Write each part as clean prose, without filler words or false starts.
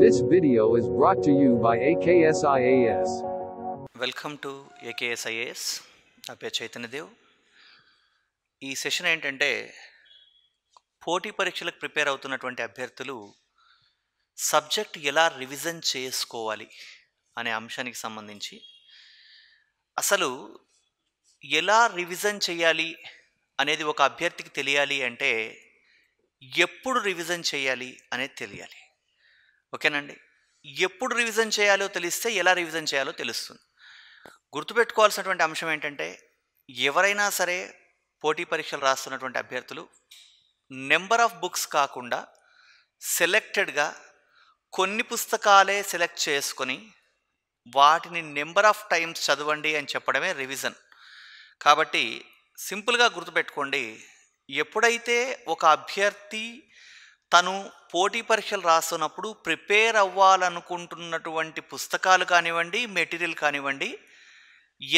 This video is brought to you by AKSIAS. Welcome to AKSIAS. నా పేరు చైతన్యదేవ్. ఈ session ఏంటంటే పోటీ పరీక్షలకు ప్రిపేర్ అవుతున్నటువంటి అభ్యర్థులు సబ్జెక్ట్ ఎలా రివిజన్ చేసుకోవాలి అనే అంశానికి సంబంధించి, అసలు ఎలా రివిజన్ చేయాలి అనేది ఒక అభ్యర్థికి తెలియాలి అంటే ఎప్పుడు రివిజన్ చేయాలి అనేది తెలియాలి. ఓకేనండి. ఎప్పుడు రివిజన్ చేయాలో తెలిస్తే ఎలా రివిజన్ చేయాలో తెలుస్తుంది. గుర్తుపెట్టుకోవాల్సినటువంటి అంశం ఏంటంటే, ఎవరైనా సరే పోటీ పరీక్షలు రాస్తున్నటువంటి అభ్యర్థులు నెంబర్ ఆఫ్ బుక్స్ కాకుండా సెలెక్టెడ్గా కొన్ని పుస్తకాలే సెలెక్ట్ చేసుకొని వాటిని నెంబర్ ఆఫ్ టైమ్స్ చదవండి అని చెప్పడమే రివిజన్. కాబట్టి సింపుల్గా గుర్తుపెట్టుకోండి, ఎప్పుడైతే ఒక అభ్యర్థి తను పోటీ పరీక్షలు రాస్తున్నప్పుడు ప్రిపేర్ అవ్వాలనుకుంటున్నటువంటి పుస్తకాలు కానివ్వండి, మెటీరియల్ కానివ్వండి,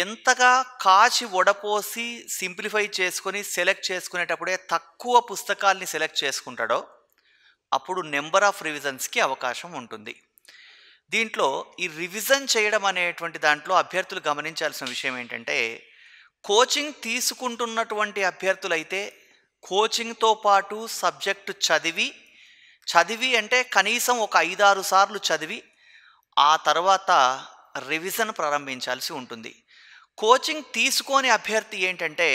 ఎంతగా కాచి వడపోసి సింప్లిఫై చేసుకొని సెలెక్ట్ చేసుకునేటప్పుడే తక్కువ పుస్తకాల్ని సెలెక్ట్ చేసుకుంటాడో అప్పుడు నెంబర్ ఆఫ్ రివిజన్స్కి అవకాశం ఉంటుంది. దీంట్లో ఈ రివిజన్ చేయడం అనేటువంటి దాంట్లో అభ్యర్థులు గమనించాల్సిన విషయం ఏంటంటే, కోచింగ్ తీసుకుంటున్నటువంటి అభ్యర్థులైతే కోచింగ్తో పాటు సబ్జెక్టు చదివి అంటే కనీసం ఒక 5-6 సార్లు చదివి ఆ తర్వాత రివిజన్ ప్రారంభించాల్సి ఉంటుంది. కోచింగ్ తీసుకొని అభ్యర్థి ఏంటంటే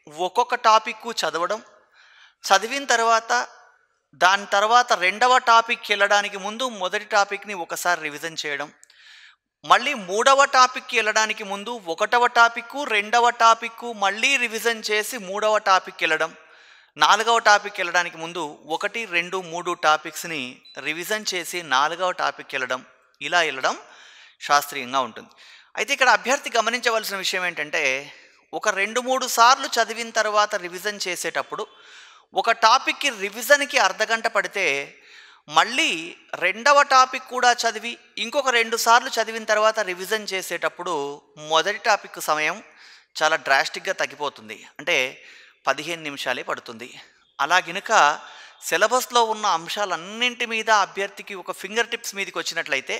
ఒక్కొక్క టాపిక్ చదివిన తర్వాత దాని తర్వాత రెండవ టాపిక్కి వెళ్ళడానికి ముందు మొదటి టాపిక్ని ఒకసారి రివిజన్ చేయడం, మళ్ళీ మూడవ టాపిక్కి వెళ్ళడానికి ముందు ఒకటవ టాపిక్ రెండవ టాపిక్ మళ్ళీ రివిజన్ చేసి మూడవ టాపిక్కి వెళ్ళడం, నాలుగవ టాపిక్కి వెళ్ళడానికి ముందు 1, 2, 3 టాపిక్స్ని రివిజన్ చేసి నాలుగవ టాపిక్కి ఇలా వెళ్ళడం శాస్త్రీయంగా ఉంటుంది. అయితే ఇక్కడ అభ్యర్థి గమనించవలసిన విషయం ఏంటంటే, ఒక 2-3 సార్లు చదివిన తర్వాత రివిజన్ చేసేటప్పుడు ఒక టాపిక్కి రివిజన్కి అర్ధగంట పడితే మళ్ళీ రెండవ టాపిక్ కూడా చదివి ఇంకొక 2 సార్లు చదివిన తర్వాత రివిజన్ చేసేటప్పుడు మొదటి టాపిక్ సమయం చాలా డ్రాస్టిక్గా తగ్గిపోతుంది. అంటే 15 నిమిషాలే పడుతుంది. అలా గనుక సిలబస్లో ఉన్న అంశాలన్నింటి మీద అభ్యర్థికి ఒక ఫింగర్ టిప్స్ మీదకి వచ్చినట్లయితే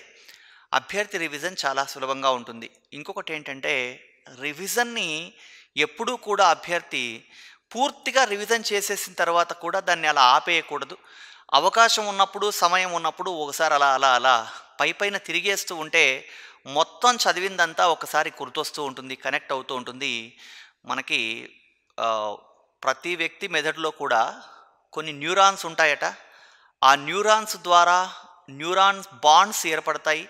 అభ్యర్థి రివిజన్ చాలా సులభంగా ఉంటుంది. ఇంకొకటి ఏంటంటే, రివిజన్ని ఎప్పుడూ కూడా అభ్యర్థి పూర్తిగా రివిజన్ చేసేసిన తర్వాత కూడా దాన్ని అలా ఆపేయకూడదు. అవకాశం ఉన్నప్పుడు, సమయం ఉన్నప్పుడు ఒకసారి అలా పైన తిరిగేస్తూ ఉంటే మొత్తం చదివిందంతా ఒకసారి గుర్తొస్తూ ఉంటుంది, కనెక్ట్ అవుతూ ఉంటుంది. మనకి ప్రతి వ్యక్తి మెదడులో కూడా కొన్ని న్యూరాన్స్ ఉంటాయట. ఆ న్యూరాన్స్ ద్వారా న్యూరాన్స్ బాండ్స్ ఏర్పడతాయి.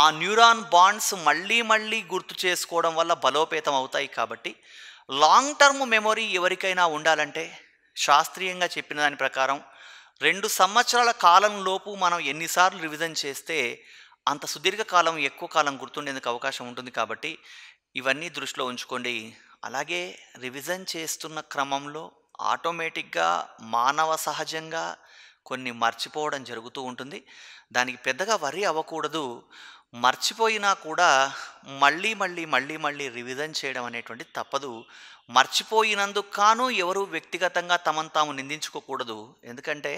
ఆ న్యూరాన్ బాండ్స్ మళ్ళీ గుర్తు చేసుకోవడం వల్ల బలోపేతం అవుతాయి. కాబట్టి లాంగ్ టర్మ్ మెమొరీ ఎవరికైనా ఉండాలంటే శాస్త్రీయంగా చెప్పిన దాని ప్రకారం 2 సంవత్సరాల కాలంలోపు మనం ఎన్నిసార్లు రివిజన్ చేస్తే అంత సుదీర్ఘకాలం ఎక్కువ కాలం గుర్తుండేందుకు అవకాశం ఉంటుంది. కాబట్టి ఇవన్నీ దృష్టిలో ఉంచుకోండి. అలాగే రివిజన్ చేస్తున్న క్రమంలో ఆటోమేటిక్గా మానవ సహజంగా కొన్ని మర్చిపోవడం జరుగుతూ ఉంటుంది. దానికి పెద్దగా వరి అవ్వకూడదు. మర్చిపోయినా కూడా మళ్ళీ రివిజన్ చేయడం అనేటువంటి తప్పదు. మర్చిపోయినందుకు కాను ఎవరు వ్యక్తిగతంగా తమను తాము నిందించుకోకూడదు. ఎందుకంటే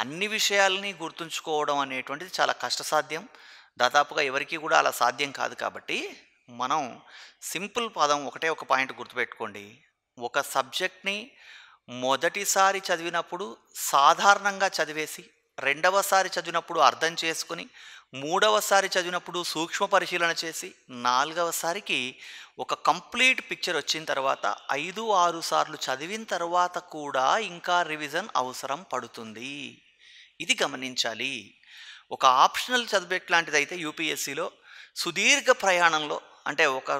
అన్ని విషయాల్ని గుర్తుంచుకోవడం అనేటువంటిది చాలా కష్టసాధ్యం. దాదాపుగా ఎవరికి కూడా అలా సాధ్యం కాదు. కాబట్టి మనం సింపుల్ పదం ఒక పాయింట్ గుర్తుపెట్టుకోండి. ఒక సబ్జెక్ట్ని మొదటిసారి చదివినప్పుడు సాధారణంగా చదివేసి, రెండవసారి చదివినప్పుడు అర్థం చేసుకుని, మూడవసారి చదివినప్పుడు సూక్ష్మ పరిశీలన చేసి, నాలుగవసారికి ఒక కంప్లీట్ పిక్చర్ వచ్చిన తర్వాత 5-6 సార్లు చదివిన తర్వాత కూడా ఇంకా రివిజన్ అవసరం పడుతుంది. ఇది గమనించాలి. ఒక ఆప్షనల్ సబ్జెక్ట్ లాంటిదైతే యూపీఎస్సీలో సుదీర్ఘ ప్రయాణంలో, అంటే ఒక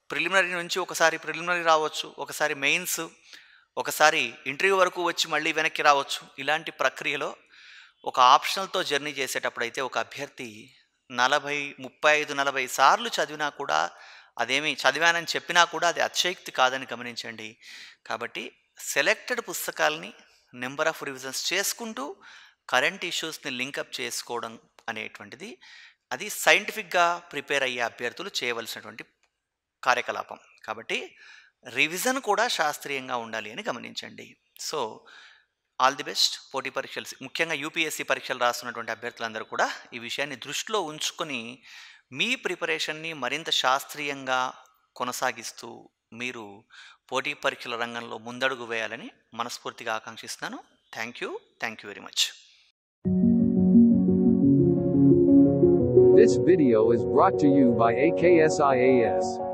ప్రిలిమినరీ నుంచి ఒకసారి ప్రిలిమినరీ రావచ్చు, ఒకసారి మెయిన్స్, ఒకసారి ఇంటర్వ్యూ వరకు వచ్చి మళ్ళీ వెనక్కి రావచ్చు. ఇలాంటి ప్రక్రియలో ఒక ఆప్షనల్తో జర్నీ చేసేటప్పుడైతే ఒక అభ్యర్థి 35-40 సార్లు చదివినా కూడా, అదేమి చదివానని చెప్పినా కూడా అది అతిశయోక్తి కాదని గమనించండి. కాబట్టి సెలెక్టెడ్ పుస్తకాలని నెంబర్ ఆఫ్ రివిజన్స్ చేసుకుంటూ కరెంట్ ఇష్యూస్ని లింకప్ చేసుకోవడం అనేటువంటిది అది సైంటిఫిక్గా ప్రిపేర్ అయ్యే అభ్యర్థులు చేయవలసినటువంటి కార్యకలాపం. కాబట్టి రివిజన్ కూడా శాస్త్రీయంగా ఉండాలి అని గమనించండి. So all the best. పోటీ పరీక్షలు ముఖ్యంగా యూపీఎస్సీ పరీక్షలు రాస్తున్నటువంటి అభ్యర్థులందరూ కూడా ఈ విషయాన్ని దృష్టిలో ఉంచుకొని మీ ప్రిపరేషన్ని మరింత శాస్త్రీయంగా కొనసాగిస్తూ మీరు పోటీ పరీక్షల రంగంలో ముందడుగు వేయాలని మనస్ఫూర్తిగా ఆకాంక్షిస్తున్నాను. Thank you very much. This video is brought to you by AKSIAS.